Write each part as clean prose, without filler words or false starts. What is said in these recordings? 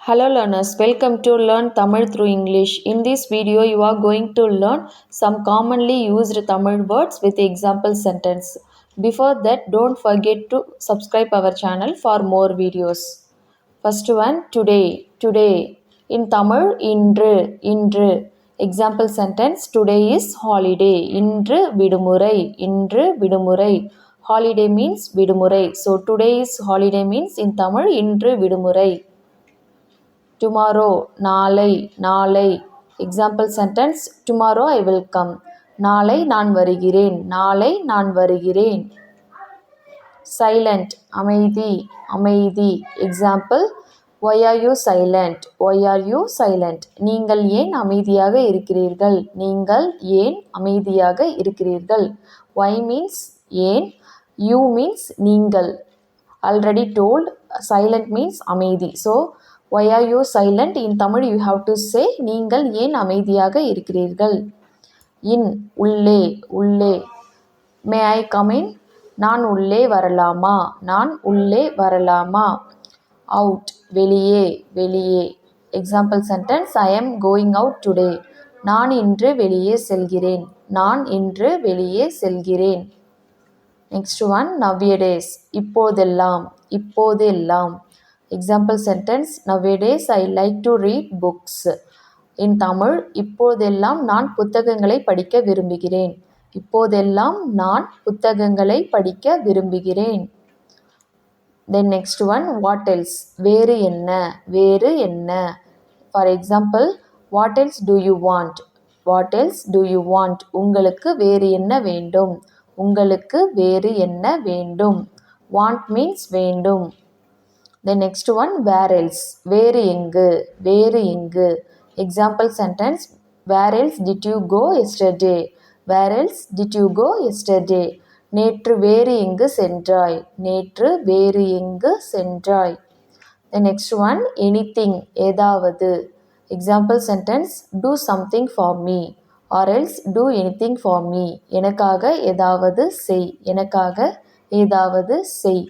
Hello learners, welcome to Learn Tamil through English. In this video, you are going to learn some commonly used Tamil words with example sentence. Before that, don't forget to subscribe our channel for more videos. First one, today, today. In Tamil, indru, indru. Example sentence, today is holiday. Indru vidumurai, indru vidumurai. Holiday means vidumurai. So today is holiday means in Tamil, indru vidumurai. Tomorrow, நாளை, நாளை. Example sentence, tomorrow I will come. நாளை நான் வருகிறேன், நாளை நான் வருகிறேன். Silent, அமைதி, அமைதி. Example, why are you silent? Why are you silent? நீங்கள் ஏன் அமைதியாக இருக்கிறீர்கள்? நீங்கள் ஏன் அமைதியாக இருக்கிறீர்கள்? Why means ஏன், you means நீங்கள். Already told, silent means அமைதி. So, why are you silent? In Tamil you have to say நீங்கள் ஏன் அமைதியாக இருக்கிறீர்கள். In, உள்ளே, உள்ளே. May I come in? நான் உள்ளே வரலாமா? நான் உள்ளே வரலாமா? Out, வெளியே, வெளியே. Example sentence, I am going out today. நான் இன்று வெளியே செல்கிறேன். நான் இன்று வெளியே செல்கிறேன். Next one, nowadays, இப்போதெல்லாம், இப்போதெல்லாம். Example sentence, nowadays I like to read books. In Tamil, இப்போதெல்லாம் நான் புத்தகங்களை படிக்க விரும்புகிறேன். இப்போதெல்லாம் நான் புத்தகங்களை படிக்க விரும்புகிறேன். Then next one, what else? வேறு என்ன, வேறு என்ன. For example, what else do you want? What else do you want? உங்களுக்கு வேறு என்ன வேண்டும்? உங்களுக்கு வேறு என்ன வேண்டும்? Want means வேண்டும். The next one, where else? வேறு எங்கு, வேறு எங்கு. Example sentence, where else did you go yesterday? Where else did you go yesterday? நேற்று வேறு எங்கு சென்றாய்? நேற்று வேறு எங்கு சென்றாய்? The next one, anything, ஏதாவது. Example sentence, do something for me or else do anything for me. எனக்காக ஏதாவது செய், எனக்காக ஏதாவது செய்.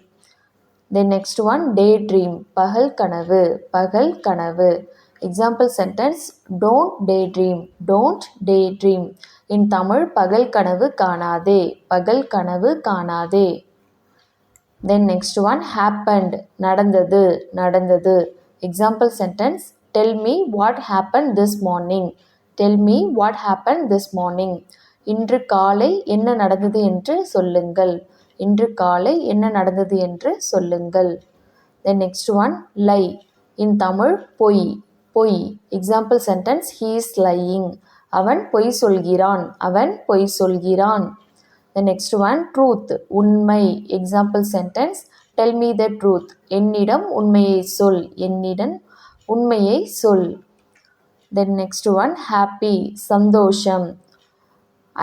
Then next one, daydream, பகல் கனவு, பகல் கனவு. Example sentence, don't daydream, don't daydream. In Tamil, பகல் கனவு காணாதே, பகல் கனவு காணாதே. Then next one, happened, நடந்தது, நடந்தது. Example sentence, tell me what happened this morning. Tell me what happened this morning. இன்று காலை என்ன நடந்தது என்று சொல்லுங்கள். இன்று காலை என்ன நடந்தது என்று சொல்லுங்கள். Then next one, lie. In Tamil, பொய், பொய். Example sentence, he is lying. அவன் பொய் சொல்கிறான், அவன் பொய் சொல்கிறான். The next one, truth, உண்மை. Example sentence, tell me the truth. என்னிடம் உண்மையை சொல், என்னிடம் உண்மையை சொல். Then next one, happy, சந்தோஷம்.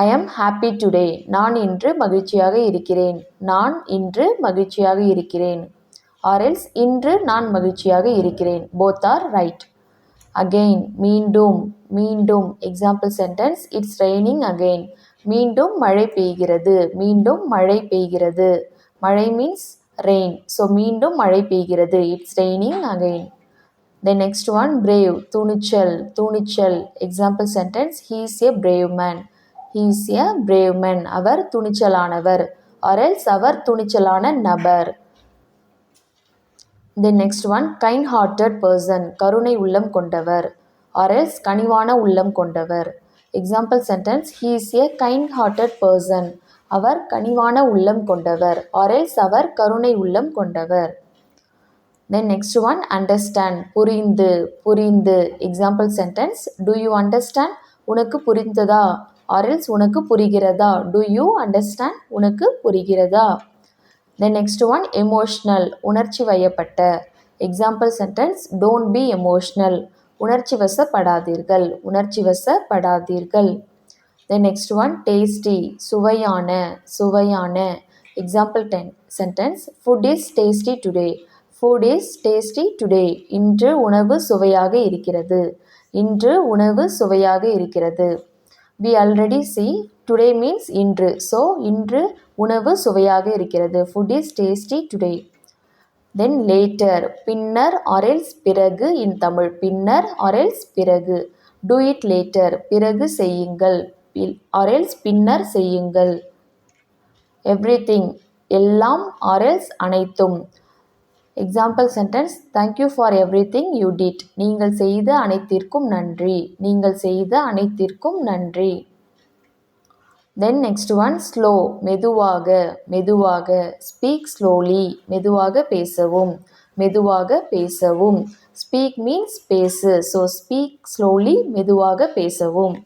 I am happy today. நான் இன்று மகிழ்ச்சியாக இருக்கிறேன். நான் இன்று மகிழ்ச்சியாக இருக்கிறேன். Or else, இன்று நான் மகிழ்ச்சியாக இருக்கிறேன். Both are right. Again, மீண்டும், மீண்டும். Example sentence, it's raining again. மீண்டும் மழை பெய்கிறது, மீண்டும் மழை பெய்கிறது. மழை means rain. So, மீண்டும் மழை பெய்கிறது. It's raining again. The next one, brave, துணிச்சல், துணிச்சல். Example sentence, he is a brave man. He is a brave man. Our துணிச்சலானவர். Or else அவர் துணிச்சலான நபர். The next one, kind-hearted person, கருணை உள்ளம் கொண்டவர். Or else கனிவான உள்ளம் கொண்டவர். Example sentence, he is a kind-hearted person. அவர் கனிவான உள்ளம் கொண்டவர். Or else அவர் கருணை உள்ளம் கொண்டவர். Then next one, understand, புரிந்து, புரிந்து. Example sentence, do you understand? உனக்கு புரிந்ததா? Or else உனக்கு புரிகிறதா? Do you understand? உனக்கு புரிகிறதா? The next one, emotional, உணர்ச்சி வயப்பட்ட. Example sentence, don't be emotional. உணர்ச்சி வசப்படாதீர்கள், உணர்ச்சி வசப்படாதீர்கள். The next one, tasty, சுவையான, சுவையான. Example sentence, food is tasty today. Food is tasty today. இன்று உணவு சுவையாக இருக்கிறது. இன்று உணவு சுவையாக இருக்கிறது. We already see, today means இன்று. So, இன்று உணவு சுவையாக இருக்கிறது. Food is tasty today. Then later, பின்னர் or else பிறகு in Tamil. பின்னர் or else பிறகு. Do it later, பிறகு செய்யுங்கள் or else பின்னர் செய்யுங்கள். Everything, எல்லாம் or else அனைத்தும். Example sentence, thank you for everything you did. நீங்கள் செய்த அனைத்திற்கும் நன்றி. நீங்கள் செய்த அனைத்திற்கும் நன்றி. Then next one, slow, மெதுவாக, மெதுவாக. Speak slowly, மெதுவாக பேசவும், மெதுவாக பேசவும். Speak means பேசு. So speak slowly, மெதுவாக பேசவும்.